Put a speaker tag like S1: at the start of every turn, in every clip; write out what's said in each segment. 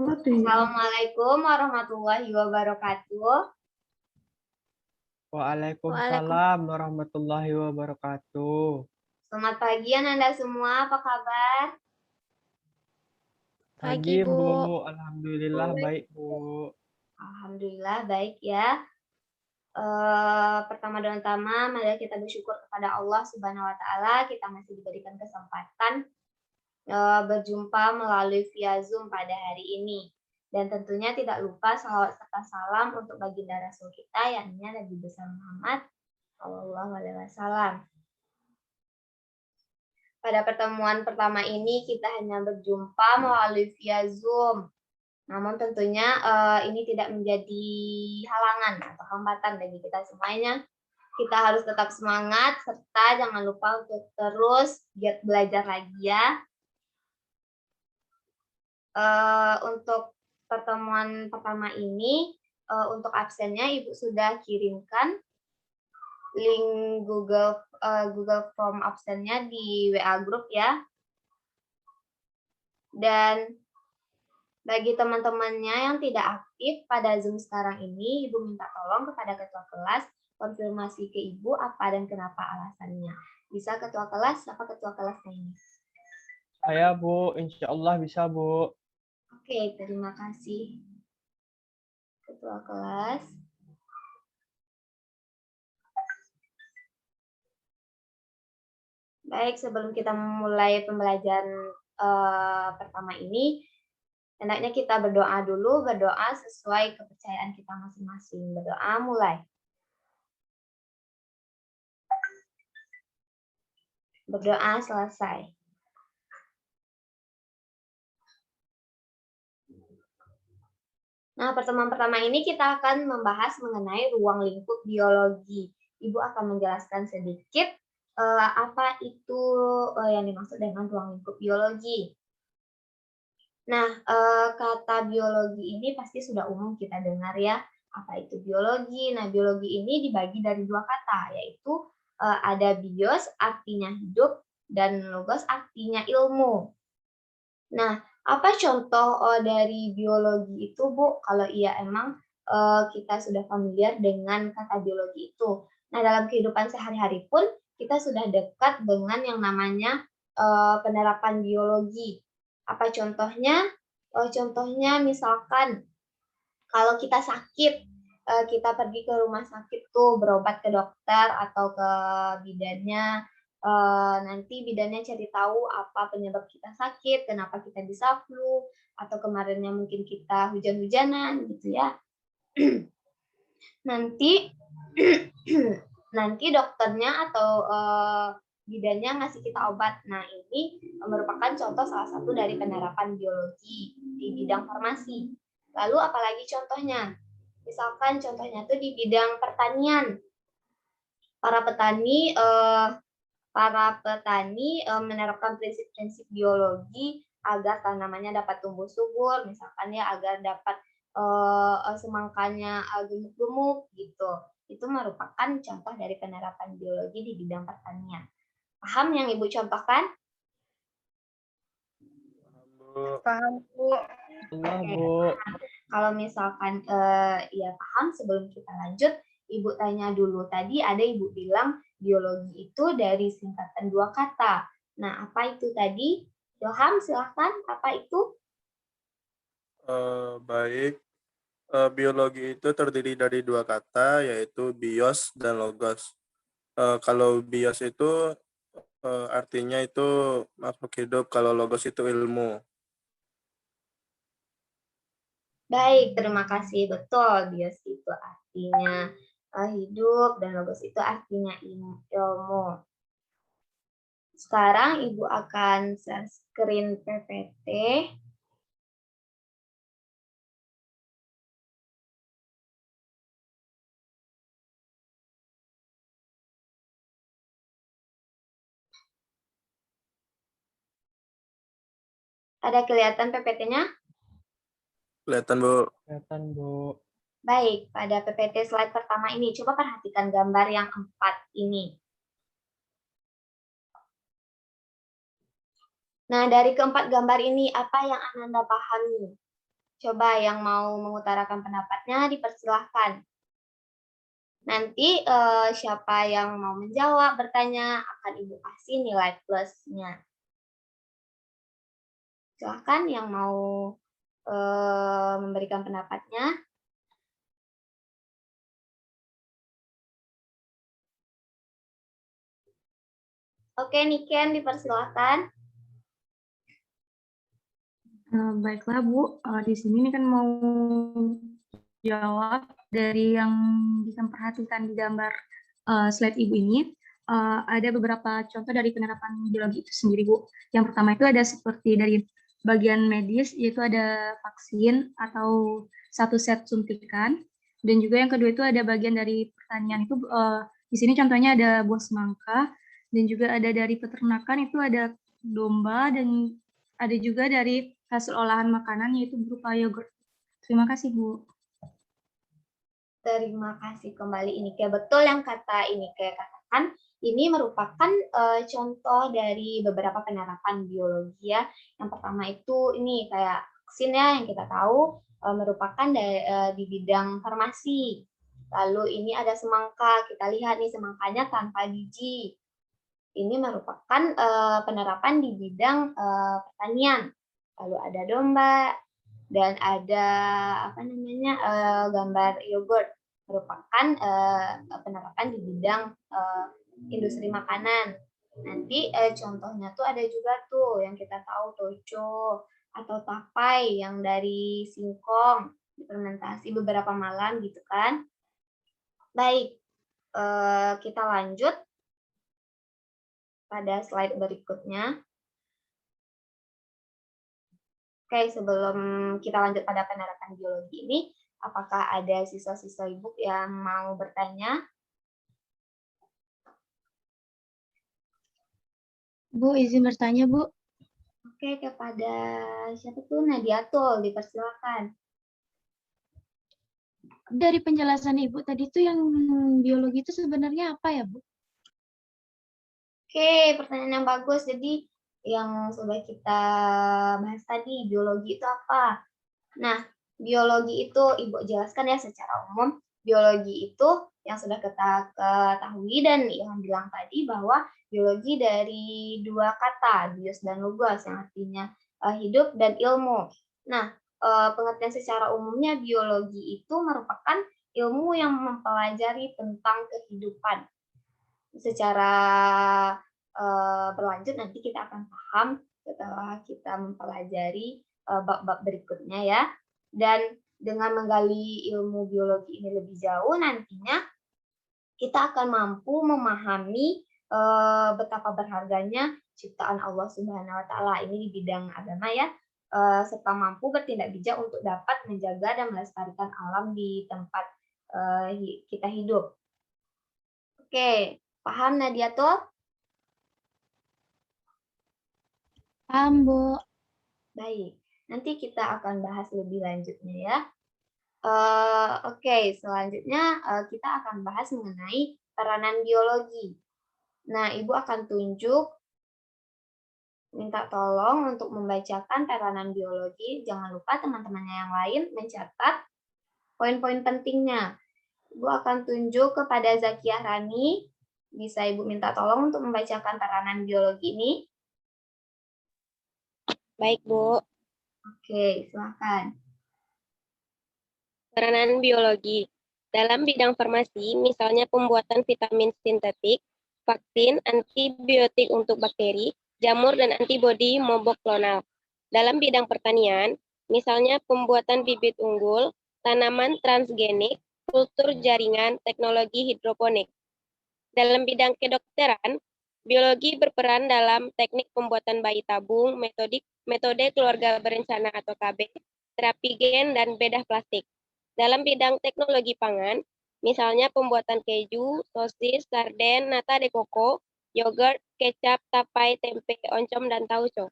S1: Assalamualaikum warahmatullahi wabarakatuh.
S2: Waalaikumsalam warahmatullahi wabarakatuh.
S1: Selamat pagi Anda semua, apa kabar?
S2: Pagi, Bu. Alhamdulillah baik, Bu.
S1: Alhamdulillah baik ya. Pertama dan utama, mari kita bersyukur kepada Allah Subhanahu wa Ta'ala. Kita masih diberikan kesempatan berjumpa melalui via Zoom pada hari ini. Dan tentunya tidak lupa salawat serta salam untuk baginda Rasul kita, yakni Nabi besar Muhammad Shallallahu Alaihi Wasallam. Pada pertemuan pertama ini kita hanya berjumpa melalui via Zoom. Namun tentunya ini tidak menjadi halangan atau hambatan bagi kita semuanya. Kita harus tetap semangat serta jangan lupa untuk terus giat belajar lagi ya. Untuk pertemuan pertama ini, untuk absennya Ibu sudah kirimkan link Google Form absennya di WA Group ya. Dan bagi teman-temannya yang tidak aktif pada Zoom sekarang ini, Ibu minta tolong kepada ketua kelas konfirmasi ke Ibu apa dan kenapa alasannya. Bisa ketua kelas, siapa ketua kelasnya ini?
S2: Saya, Bu. Insya Allah bisa, Bu.
S1: Oke, terima kasih. Ketua kelas. Baik, sebelum kita memulai pembelajaran pertama ini, hendaknya kita berdoa dulu, berdoa sesuai kepercayaan kita masing-masing. Berdoa mulai. Berdoa selesai. Nah, pertemuan pertama ini kita akan membahas mengenai ruang lingkup biologi. Ibu akan menjelaskan sedikit apa itu yang dimaksud dengan ruang lingkup biologi. Nah, kata biologi ini pasti sudah umum kita dengar ya. Apa itu biologi? Nah, biologi ini dibagi dari dua kata, yaitu ada bios artinya hidup dan logos artinya ilmu. Nah, apa contoh dari biologi itu, Bu? Kalau iya emang kita sudah familiar dengan kata biologi itu. Nah, dalam kehidupan sehari-hari pun kita sudah dekat dengan yang namanya penerapan biologi. Apa contohnya? Contohnya misalkan kalau kita sakit, kita pergi ke rumah sakit tuh berobat ke dokter atau ke bidannya. Nanti bidannya cari tahu apa penyebab kita sakit, kenapa kita bisa flu, atau kemarinnya mungkin kita hujan-hujanan gitu ya. Nanti nanti dokternya atau bidannya ngasih kita obat. Nah, ini merupakan contoh salah satu dari penerapan biologi di bidang farmasi. Lalu apalagi contohnya? Misalkan contohnya tuh di bidang pertanian. Para petani menerapkan prinsip-prinsip biologi agar tanamannya dapat tumbuh subur, misalkan ya agar dapat semangkanya gemuk-gemuk gitu. Itu merupakan contoh dari penerapan biologi di bidang pertanian. Paham yang Ibu contohkan?
S3: Paham, Bu.
S2: Allah, Bu.
S1: Kalau misalkan ya paham, sebelum kita lanjut, Ibu tanya dulu. Tadi ada Ibu bilang biologi itu dari singkatan dua kata. Nah, apa itu tadi? Ilham, silahkan. Apa itu?
S3: Baik. Biologi itu terdiri dari dua kata, yaitu bios dan logos. Kalau bios itu artinya itu makhluk hidup, kalau logos itu ilmu.
S1: Baik, terima kasih. Betul, bios itu artinya hidup dan logos itu artinya ilmu. Sekarang Ibu akan share screen PPT. Ada kelihatan PPT-nya?
S3: Kelihatan, Bu.
S2: Kelihatan, Bu.
S1: Baik, pada PPT slide pertama ini, coba perhatikan gambar yang 4 ini. Nah, dari keempat gambar ini, apa yang Anda pahami? Coba yang mau mengutarakan pendapatnya dipersilahkan. Nanti siapa yang mau menjawab, bertanya, akan Ibu kasih nilai plusnya. Silahkan yang mau memberikan pendapatnya. Oke, Niken, dipersilahkan.
S4: Baiklah Bu, di sini ini kan mau jawab dari yang bisa perhatikan di gambar slide Ibu ini. Ada beberapa contoh dari penerapan biologi itu sendiri Bu. Yang pertama itu ada seperti dari bagian medis, yaitu ada vaksin atau satu set suntikan. Dan juga yang kedua itu ada bagian dari pertanian itu, di sini contohnya ada buah semangka, dan juga ada dari peternakan itu ada domba, dan ada juga dari hasil olahan makanan yaitu berupa yogurt. Terima kasih, Bu.
S1: Terima kasih kembali Inike. Betul yang kata Inike katakan, ini merupakan contoh dari beberapa penerapan biologi ya. Yang pertama itu ini kayak vaksin ya, yang kita tahu merupakan di bidang farmasi. Lalu ini ada semangka, kita lihat nih semangkanya tanpa biji. Ini merupakan penerapan di bidang pertanian. Lalu ada domba dan ada gambar yogurt, merupakan penerapan di bidang industri makanan. Nanti contohnya tuh ada juga tuh yang kita tahu toco atau tapai yang dari singkong difermentasi beberapa malam gitu kan. Baik, kita lanjut pada slide berikutnya. Oke, sebelum kita lanjut pada penerapan biologi ini, apakah ada siswa-siswa Ibu yang mau bertanya?
S4: Bu, izin bertanya, Bu.
S1: Oke, kepada siapa tuh? Nadiatul, dipersilakan.
S4: Dari penjelasan Ibu tadi tuh yang biologi itu sebenarnya apa ya, Bu?
S1: Oke, pertanyaan yang bagus. Jadi yang sudah kita bahas tadi, biologi itu apa? Nah, biologi itu Ibu jelaskan ya secara umum. Biologi itu yang sudah kita ketahui dan yang bilang tadi bahwa biologi dari dua kata, bios dan logos, yang artinya hidup dan ilmu. Nah, pengertian secara umumnya biologi itu merupakan ilmu yang mempelajari tentang kehidupan. Secara berlanjut nanti kita akan paham setelah kita mempelajari bab-bab berikutnya ya. Dan dengan menggali ilmu biologi ini lebih jauh nantinya kita akan mampu memahami betapa berharganya ciptaan Allah Subhanahu wa taala ini di bidang agama ya. Serta mampu bertindak bijak untuk dapat menjaga dan melestarikan alam di tempat kita hidup. Oke, paham Nadia tuh?
S4: Paham, Bu.
S1: Baik, nanti kita akan bahas lebih lanjutnya ya. Oke, selanjutnya kita akan bahas mengenai peranan biologi. Nah, Ibu akan tunjuk, minta tolong untuk membacakan peranan biologi. Jangan lupa teman-temannya yang lain mencatat poin-poin pentingnya. Ibu akan tunjuk kepada Zakiah Rani. Bisa Ibu minta tolong untuk membacakan peranan biologi ini?
S5: Baik, Bu.
S1: Oke, silakan.
S5: Peranan biologi. Dalam bidang farmasi, misalnya pembuatan vitamin sintetik, vaksin, antibiotik untuk bakteri, jamur, dan antibodi monoklonal. Dalam bidang pertanian, misalnya pembuatan bibit unggul, tanaman transgenik, kultur jaringan, teknologi hidroponik. Dalam bidang kedokteran, biologi berperan dalam teknik pembuatan bayi tabung, metode keluarga berencana atau KB, terapi gen, dan bedah plastik. Dalam bidang teknologi pangan, misalnya pembuatan keju, sosis, sarden, nata de coco, yogurt, kecap, tapai, tempe, oncom, dan tauco.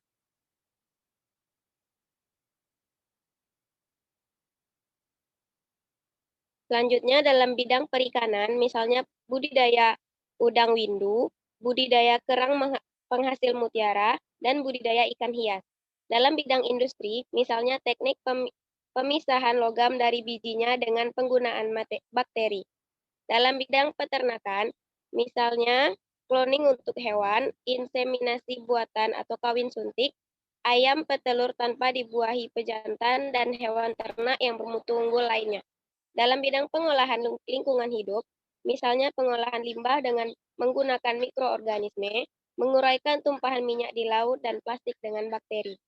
S5: Selanjutnya dalam bidang perikanan, misalnya budidaya udang windu, budidaya kerang penghasil mutiara, dan budidaya ikan hias. Dalam bidang industri, misalnya teknik pemisahan logam dari bijinya dengan penggunaan bakteri. Dalam bidang peternakan, misalnya cloning untuk hewan, inseminasi buatan atau kawin suntik, ayam petelur tanpa dibuahi pejantan, dan hewan ternak yang bermutu unggul lainnya. Dalam bidang pengolahan lingkungan hidup, misalnya pengolahan limbah dengan menggunakan mikroorganisme, menguraikan tumpahan minyak di laut, dan plastik dengan bakteri.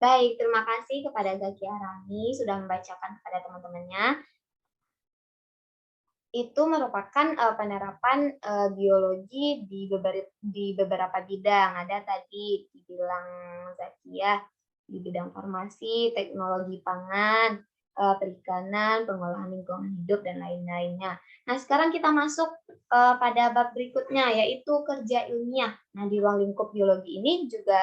S1: Baik, terima kasih kepada Zaki Arami sudah membacakan kepada teman-temannya. Itu merupakan penerapan biologi di beberapa bidang. Ada tadi dibilang Zakia di bidang farmasi, teknologi pangan, perikanan, pengolahan lingkungan hidup, dan lain-lainnya. Nah, sekarang kita masuk pada bab berikutnya, yaitu kerja ilmiah. Nah, di ruang lingkup biologi ini juga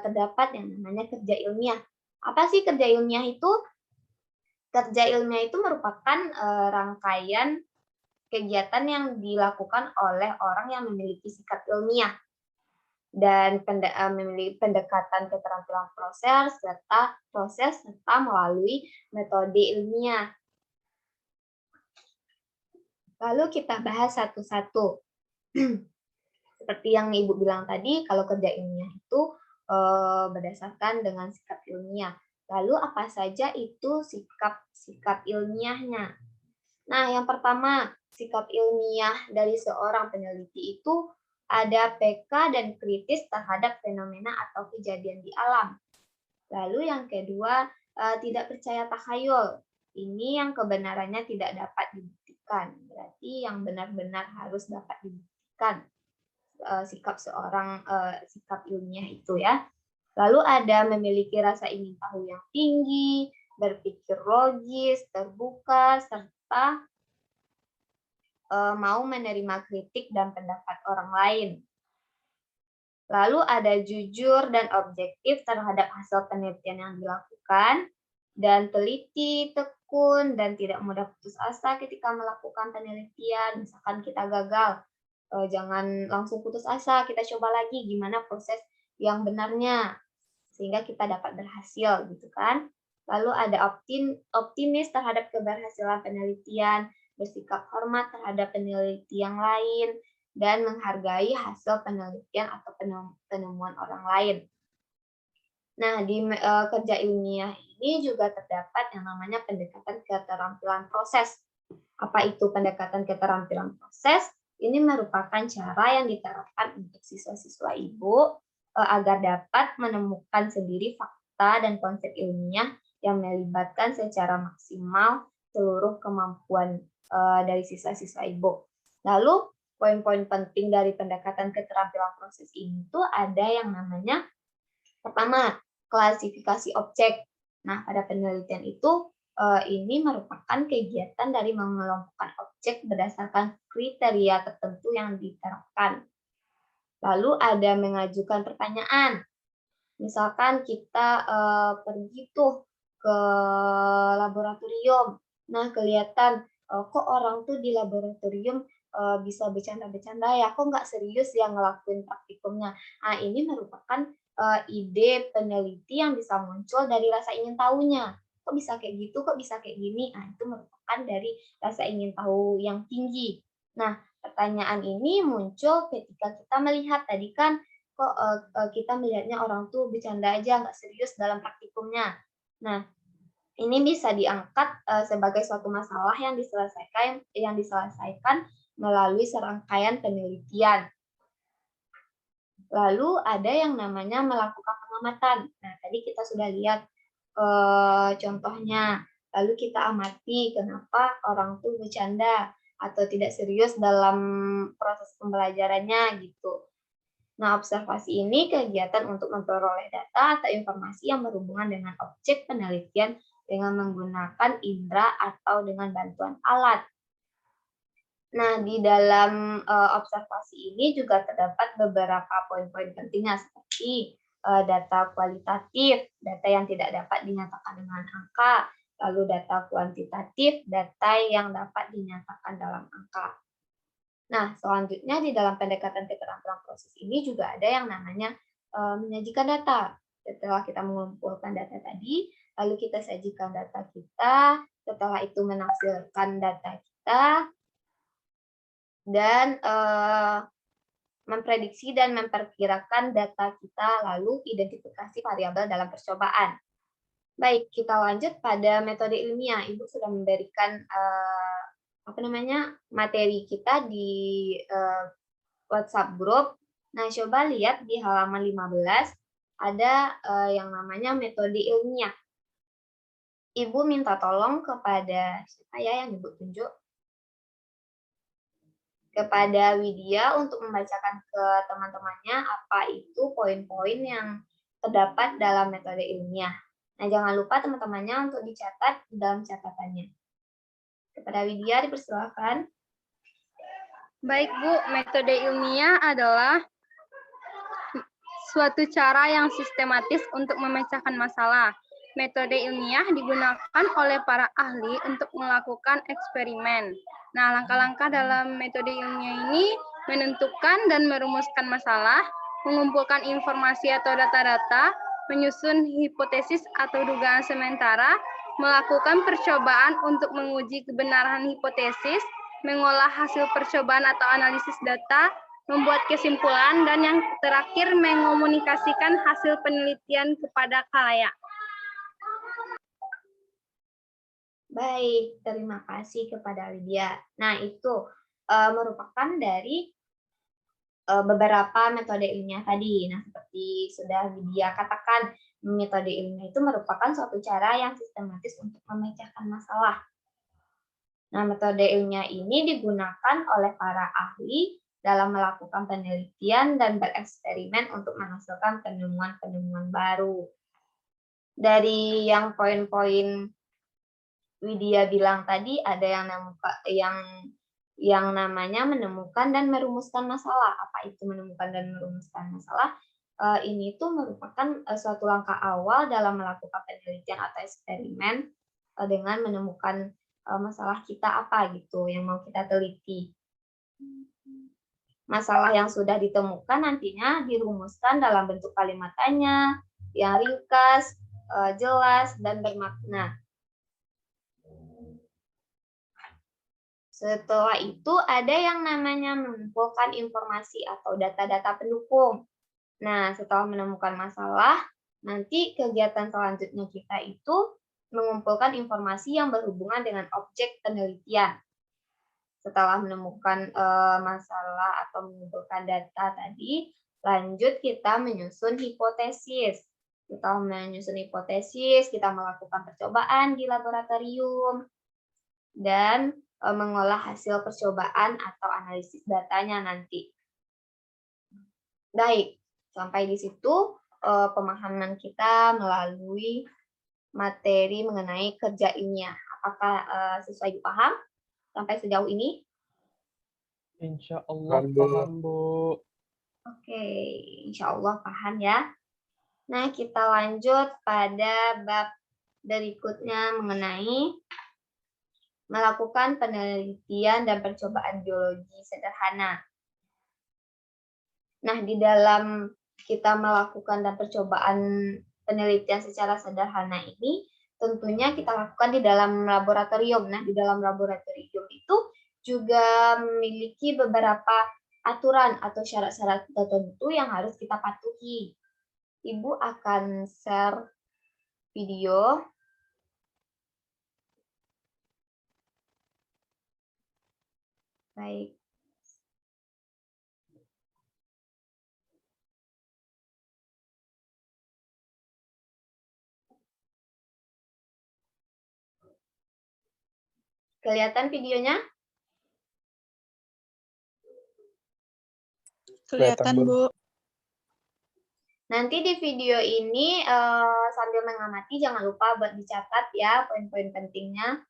S1: terdapat yang namanya kerja ilmiah. Apa sih kerja ilmiah itu? Kerja ilmiah itu merupakan rangkaian kegiatan yang dilakukan oleh orang yang memiliki sikap ilmiah dan memiliki pendekatan keterampilan proses serta melalui metode ilmiah. Lalu kita bahas satu-satu. Seperti yang Ibu bilang tadi, kalau kerja ilmiah itu berdasarkan dengan sikap ilmiah. Lalu apa saja itu sikap ilmiahnya? Nah, yang pertama, sikap ilmiah dari seorang peneliti itu ada peka dan kritis terhadap fenomena atau kejadian di alam. Lalu yang kedua, tidak percaya takhayul. Ini yang kebenarannya tidak dapat dibuktikan. Berarti yang benar-benar harus dapat dibuktikan sikap ilmiah itu ya. Lalu ada memiliki rasa ingin tahu yang tinggi, berpikir logis, terbuka, serta mau menerima kritik dan pendapat orang lain. Lalu ada jujur dan objektif terhadap hasil penelitian yang dilakukan, dan teliti, tekun, dan tidak mudah putus asa ketika melakukan penelitian. Misalkan kita gagal, jangan langsung putus asa, kita coba lagi gimana proses yang benarnya sehingga kita dapat berhasil gitu kan. Lalu ada optimis terhadap keberhasilan penelitian, bersikap hormat terhadap peneliti yang lain, dan menghargai hasil penelitian atau penemuan orang lain. Nah, di kerja ilmiah ini juga terdapat yang namanya pendekatan keterampilan proses. Apa itu pendekatan keterampilan proses? Ini merupakan cara yang diterapkan untuk siswa-siswa Ibu agar dapat menemukan sendiri fakta dan konsep ilmiah yang melibatkan secara maksimal seluruh kemampuan dari siswa-siswa Ibu. Lalu, poin-poin penting dari pendekatan keterampilan proses ini tuh ada yang namanya, pertama, klasifikasi objek. Nah, pada penelitian itu, ini merupakan kegiatan dari mengelompokkan objek berdasarkan kriteria tertentu yang diterapkan. Lalu ada mengajukan pertanyaan. Misalkan kita pergi tuh ke laboratorium. Nah, kelihatan kok orang tuh di laboratorium bisa bercanda-bercanda ya, kok nggak serius ya ngelakuin praktikumnya. Nah, ini merupakan ide peneliti yang bisa muncul dari rasa ingin tahunya. Kok bisa kayak gitu, kok bisa kayak gini? Nah, itu merupakan dari rasa ingin tahu yang tinggi. Nah, pertanyaan ini muncul ketika kita melihat tadi kan, kok kita melihatnya orang tuh bercanda aja, nggak serius dalam praktikumnya. Nah, ini bisa diangkat sebagai suatu masalah yang diselesaikan melalui serangkaian penelitian. Lalu ada yang namanya melakukan pengamatan. Nah, tadi kita sudah lihat contohnya. Lalu kita amati kenapa orang tuh bercanda atau tidak serius dalam proses pembelajarannya gitu. Nah, observasi ini kegiatan untuk memperoleh data atau informasi yang berhubungan dengan objek penelitian dengan menggunakan indera atau dengan bantuan alat. Nah, di dalam observasi ini juga terdapat beberapa poin-poin pentingnya seperti data kualitatif, data yang tidak dapat dinyatakan dengan angka, lalu data kuantitatif, data yang dapat dinyatakan dalam angka. Nah, selanjutnya di dalam pendekatan keterampilan proses ini juga ada yang namanya menyajikan data. Setelah kita mengumpulkan data tadi, lalu kita sajikan data kita, setelah itu menafsirkan data kita, dan memprediksi dan memperkirakan data kita, lalu identifikasi variabel dalam percobaan. Baik, kita lanjut pada metode ilmiah. Ibu sudah memberikan materi kita di WhatsApp group. Nah, coba lihat di halaman 15 ada yang namanya metode ilmiah. Ibu minta tolong kepada siapa ya yang Ibu tunjuk? Kepada Widya untuk membacakan ke teman-temannya apa itu poin-poin yang terdapat dalam metode ilmiah. Nah, jangan lupa teman-temannya untuk dicatat di dalam catatannya. Kepada Widya dipersilakan.
S6: Baik, Bu. Metode ilmiah adalah suatu cara yang sistematis untuk memecahkan masalah. Metode ilmiah digunakan oleh para ahli untuk melakukan eksperimen. Nah, langkah-langkah dalam metode ilmiah ini menentukan dan merumuskan masalah, mengumpulkan informasi atau data-data, menyusun hipotesis atau dugaan sementara, melakukan percobaan untuk menguji kebenaran hipotesis, mengolah hasil percobaan atau analisis data, membuat kesimpulan, dan yang terakhir mengomunikasikan hasil penelitian kepada khalayak.
S1: Baik, terima kasih kepada Widya. Nah, itu merupakan dari beberapa metode ilmiah tadi. Nah, seperti sudah Widya katakan, metode ilmiah itu merupakan suatu cara yang sistematis untuk memecahkan masalah. Nah, metode ilmiah ini digunakan oleh para ahli dalam melakukan penelitian dan bereksperimen untuk menghasilkan penemuan-penemuan baru. Dari yang poin-poin Widya bilang tadi, ada yang namanya menemukan dan merumuskan masalah. Apa itu menemukan dan merumuskan masalah? Ini tuh merupakan suatu langkah awal dalam melakukan penelitian atau eksperimen dengan menemukan masalah kita apa gitu yang mau kita teliti. Masalah yang sudah ditemukan nantinya dirumuskan dalam bentuk kalimat tanya yang ringkas, jelas, dan bermakna. Setelah itu ada yang namanya mengumpulkan informasi atau data-data pendukung. Nah, setelah menemukan masalah, nanti kegiatan selanjutnya kita itu mengumpulkan informasi yang berhubungan dengan objek penelitian. Setelah menemukan masalah atau mengumpulkan data tadi, lanjut kita menyusun hipotesis. Setelah menyusun hipotesis, kita melakukan percobaan di laboratorium dan mengolah hasil percobaan atau analisis datanya nanti. Baik, sampai di situ pemahaman kita melalui materi mengenai kerja ilmiah. Apakah sesuai paham sampai sejauh ini?
S2: Insya Allah paham, Bu.
S1: Oke, insya Allah paham ya. Nah, kita lanjut pada bab berikutnya mengenai melakukan penelitian dan percobaan biologi sederhana. Nah, di dalam kita melakukan dan percobaan penelitian secara sederhana ini, tentunya kita lakukan di dalam laboratorium. Nah, di dalam laboratorium itu juga memiliki beberapa aturan atau syarat-syarat tertentu yang harus kita patuhi. Ibu akan share video. Baik. Kelihatan videonya?
S7: Kelihatan, Bu.
S1: Nanti di video ini sambil mengamati jangan lupa buat dicatat ya poin-poin pentingnya.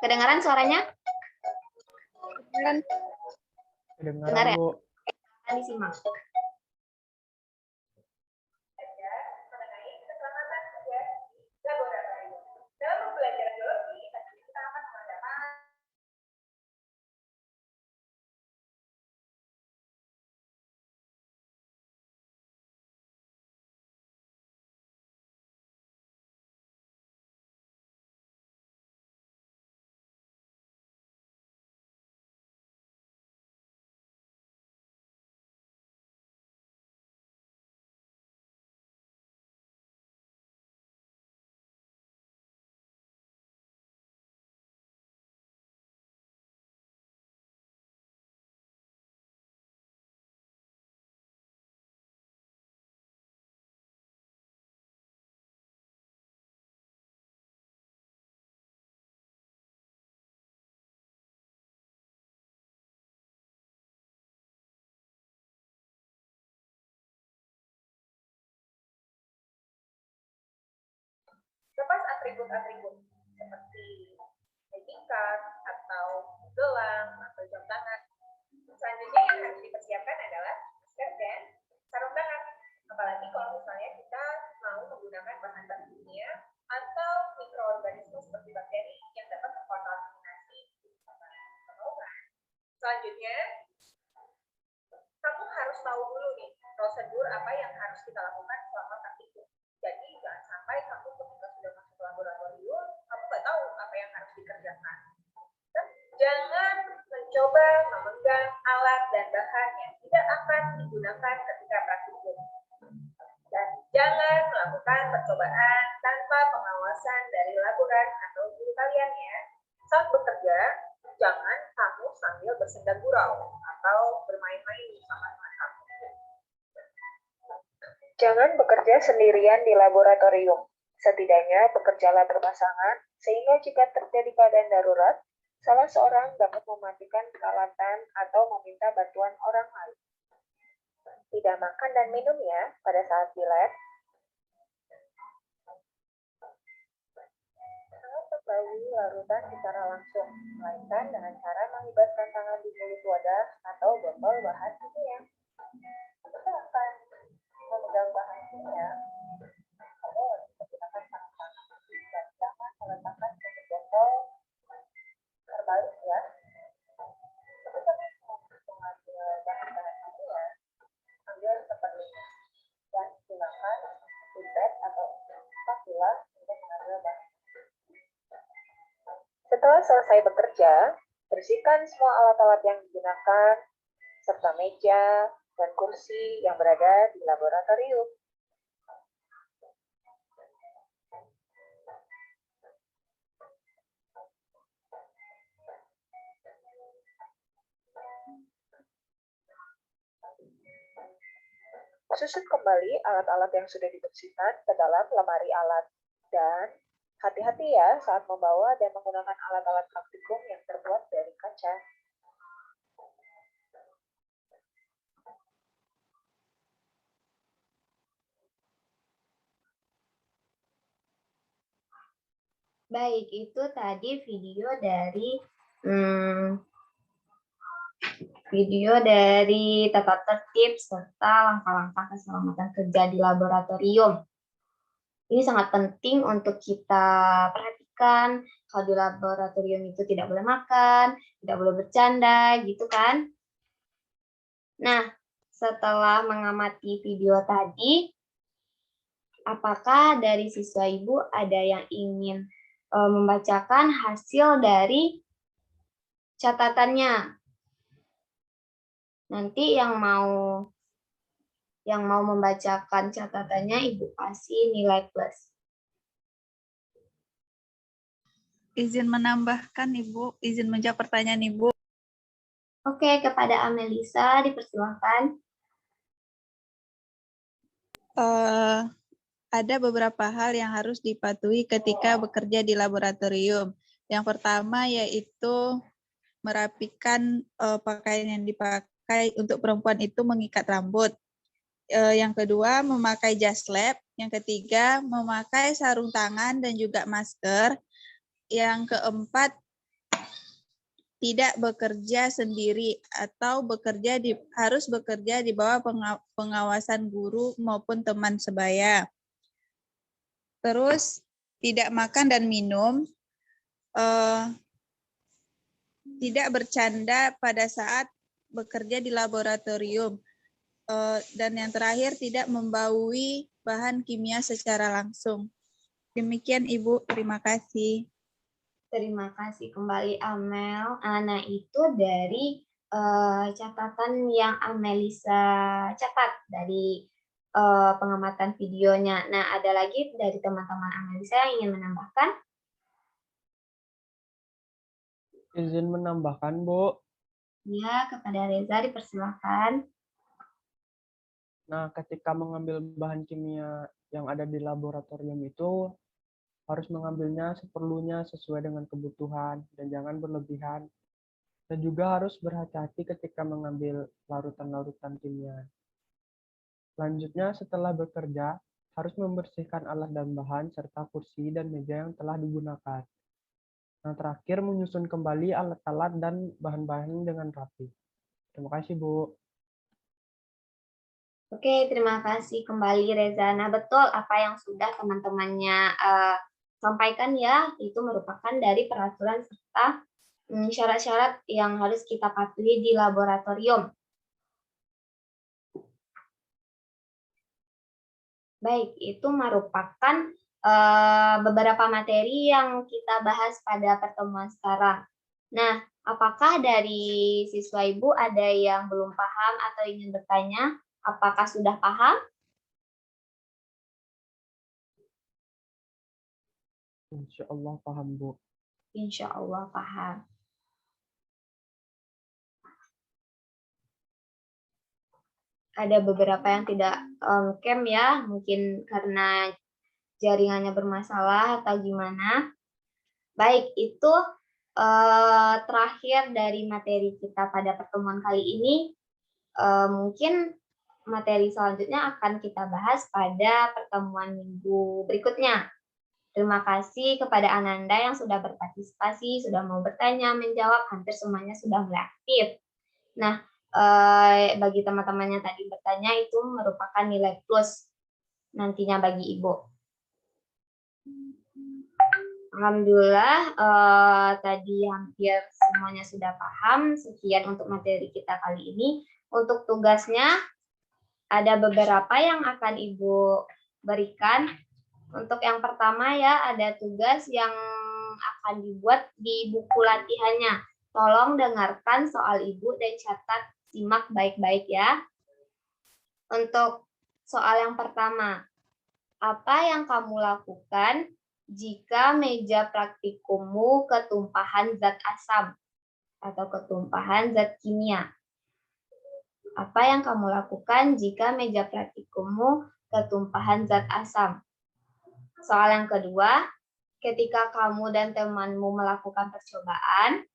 S1: Kedengaran suaranya?
S2: Kedengaran, Bu.
S1: Akan disimak.
S7: atas atribut-atribut seperti ID card atau gelang atau jam tangan. Selanjutnya yang harus dipersiapkan adalah masker dan sarung tangan. Apalagi kalau misalnya kita mau menggunakan bahan baku kimia atau mikroorganisme seperti bakteri yang dapat mengkontaminasi permukaan. Selanjutnya, kamu harus tahu dulu nih prosedur apa yang harus kita lakukan selama praktikum. Jadi jangan sampai kamu ketika sudah masuk laboratorium, kamu nggak tahu apa yang harus dikerjakan. Dan jangan mencoba memegang alat dan bahan yang tidak akan digunakan ketika praktikum. Dan jangan melakukan percobaan tanpa pengawasan dari laboran atau guru kalian ya. Saat bekerja, jangan kamu sambil bersenda gurau atau bermain-main bersama teman kamu. Jangan bekerja sendirian di laboratorium. Setidaknya bekerjalah berpasangan, sehingga jika terjadi keadaan darurat, salah seorang dapat mematikan peralatan atau meminta bantuan orang lain. Tidak makan dan minum ya pada saat di lab. Jangan membawi larutan secara langsung, melainkan dengan cara mengibaskan tangan di mulut wadah atau botol bahan kimia. Ketika akan memegang bahan kimia, kamu harus menggunakan tangan dan jangan meletakkan tutup botol terbalik ya. Ketika mengambil bahan-bahan kimia, ambil seperlunya dan gunakan pipet atau spatula untuk mengambil bahan. Setelah selesai bekerja, bersihkan semua alat-alat yang digunakan serta meja dan kursi yang berada di laboratorium. Susut kembali alat-alat yang sudah dibersihkan ke dalam lemari alat. Dan hati-hati ya saat membawa dan menggunakan alat-alat praktikum yang terbuat dari kaca.
S1: Baik, itu tadi video dari tata tertib serta langkah-langkah keselamatan kerja di laboratorium. Ini sangat penting untuk kita perhatikan. Kalau di laboratorium itu tidak boleh makan, tidak boleh bercanda, gitu kan? Nah, setelah mengamati video tadi, apakah dari siswa ibu ada yang ingin membacakan hasil dari catatannya? Nanti yang mau membacakan catatannya ibu kasih nilai plus.
S8: Izin menambahkan Ibu, izin menjawab pertanyaan Ibu.
S1: Oke, kepada Amelisa dipersilahkan.
S8: Ada beberapa hal yang harus dipatuhi ketika bekerja di laboratorium. Yang pertama yaitu merapikan pakaian yang dipakai untuk perempuan itu mengikat rambut. Yang kedua, memakai jas lab. Yang ketiga, memakai sarung tangan dan juga masker. Yang keempat, tidak bekerja sendiri atau harus bekerja di bawah pengawasan guru maupun teman sebaya. Terus, tidak makan dan minum. Tidak bercanda pada saat bekerja di laboratorium. Dan yang terakhir, tidak membaui bahan kimia secara langsung. Demikian Ibu, terima kasih.
S1: Terima kasih kembali Amel. Nah, itu dari catatan yang Amelisa catat dari pengamatan videonya. Nah, ada lagi dari teman-teman Amelisa yang ingin menambahkan?
S2: Izin menambahkan, Bu.
S1: Ya, kepada Reza dipersilakan.
S2: Nah, ketika mengambil bahan kimia yang ada di laboratorium itu, harus mengambilnya seperlunya sesuai dengan kebutuhan dan jangan berlebihan. Dan juga harus berhati-hati ketika mengambil larutan-larutan kimia. Selanjutnya, setelah bekerja, harus membersihkan alat dan bahan serta kursi dan meja yang telah digunakan. Nah, terakhir menyusun kembali alat-alat dan bahan-bahan dengan rapi. Terima kasih, Bu.
S1: Oke, terima kasih kembali Reza. Nah, betul apa yang sudah teman-temannya sampaikan ya, itu merupakan dari peraturan serta syarat-syarat yang harus kita patuhi di laboratorium. Baik, itu merupakan beberapa materi yang kita bahas pada pertemuan sekarang. Nah, apakah dari siswa Ibu ada yang belum paham atau ingin bertanya? Apakah sudah paham?
S2: Insya Allah paham, Bu.
S1: Insya Allah paham. Ada beberapa yang tidak camp ya, mungkin karena jaringannya bermasalah atau gimana. Baik, itu terakhir dari materi kita pada pertemuan kali ini. Mungkin materi selanjutnya akan kita bahas pada pertemuan minggu berikutnya. Terima kasih kepada Ananda yang sudah berpartisipasi, sudah mau bertanya, menjawab, hampir semuanya sudah mulai aktif. Nah, bagi teman-teman yang tadi bertanya itu merupakan nilai plus nantinya bagi Ibu. Alhamdulillah tadi hampir semuanya sudah paham. Sekian untuk materi kita kali ini. Untuk tugasnya ada beberapa yang akan Ibu berikan. Untuk yang pertama ya ada tugas yang akan dibuat di buku latihannya. Tolong dengarkan soal Ibu dan catat, simak baik-baik ya. Untuk soal yang pertama, apa yang kamu lakukan jika meja praktikummu ketumpahan zat asam atau ketumpahan zat kimia? Apa yang kamu lakukan jika meja praktikummu ketumpahan zat asam? Soal yang kedua, ketika kamu dan temanmu melakukan percobaan,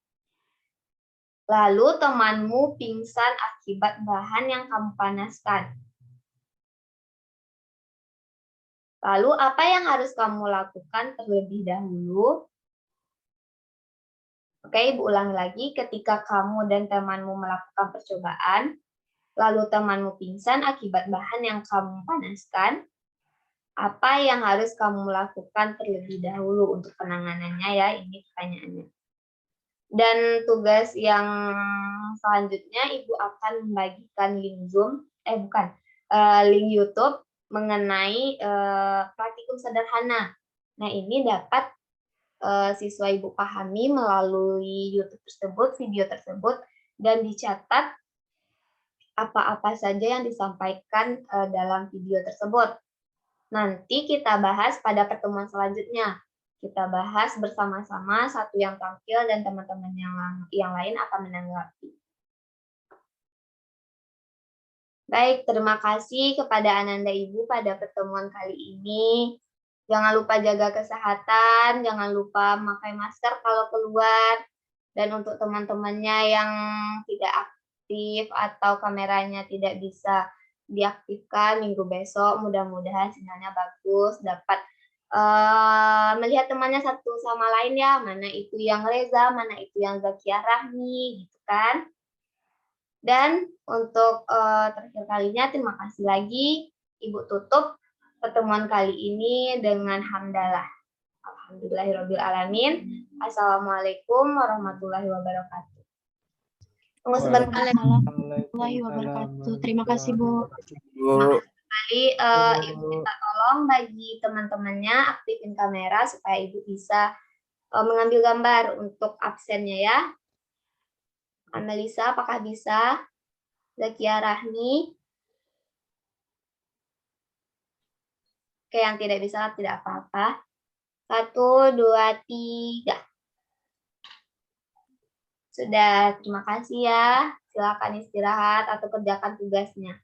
S1: lalu temanmu pingsan akibat bahan yang kamu panaskan. Lalu apa yang harus kamu lakukan terlebih dahulu? Oke, Ibu ulangi lagi. Ketika kamu dan temanmu melakukan percobaan, lalu temanmu pingsan akibat bahan yang kamu panaskan, apa yang harus kamu lakukan terlebih dahulu untuk penanganannya ya? Ini pertanyaannya. Dan tugas yang selanjutnya, Ibu akan membagikan link Zoom, link YouTube mengenai praktikum sederhana. Nah, ini dapat siswa Ibu pahami melalui YouTube tersebut, video tersebut, dan dicatat apa-apa saja yang disampaikan dalam video tersebut. Nanti kita bahas pada pertemuan selanjutnya. Kita bahas bersama-sama, satu yang tampil dan teman-teman yang lain akan menanggapi. Baik, terima kasih kepada Ananda Ibu pada pertemuan kali ini. Jangan lupa jaga kesehatan, jangan lupa memakai masker kalau keluar. Dan untuk teman-temannya yang tidak aktif atau kameranya tidak bisa diaktifkan minggu besok, mudah-mudahan sinyalnya bagus, dapat melihat temannya satu sama lain ya, mana itu yang Reza, mana itu yang Zakia Rahmi, gitu kan. Dan untuk terakhir kalinya, terima kasih lagi. Ibu tutup pertemuan kali ini dengan hamdalah. Alhamdulillahirrabbilalamin. Assalamualaikum warahmatullahi wabarakatuh. Tunggu sebentar.
S4: Warahmatullahi wabarakatuh. Terima kasih, Bu.
S1: Kali Ibu minta tolong bagi teman-temannya aktifin kamera supaya Ibu bisa mengambil gambar untuk absennya ya. Annalisa, apakah bisa? Zakia Rahmi. Oke, yang tidak bisa tidak apa-apa. 1, 2, 3. Sudah, terima kasih ya. Silakan istirahat atau kerjakan tugasnya.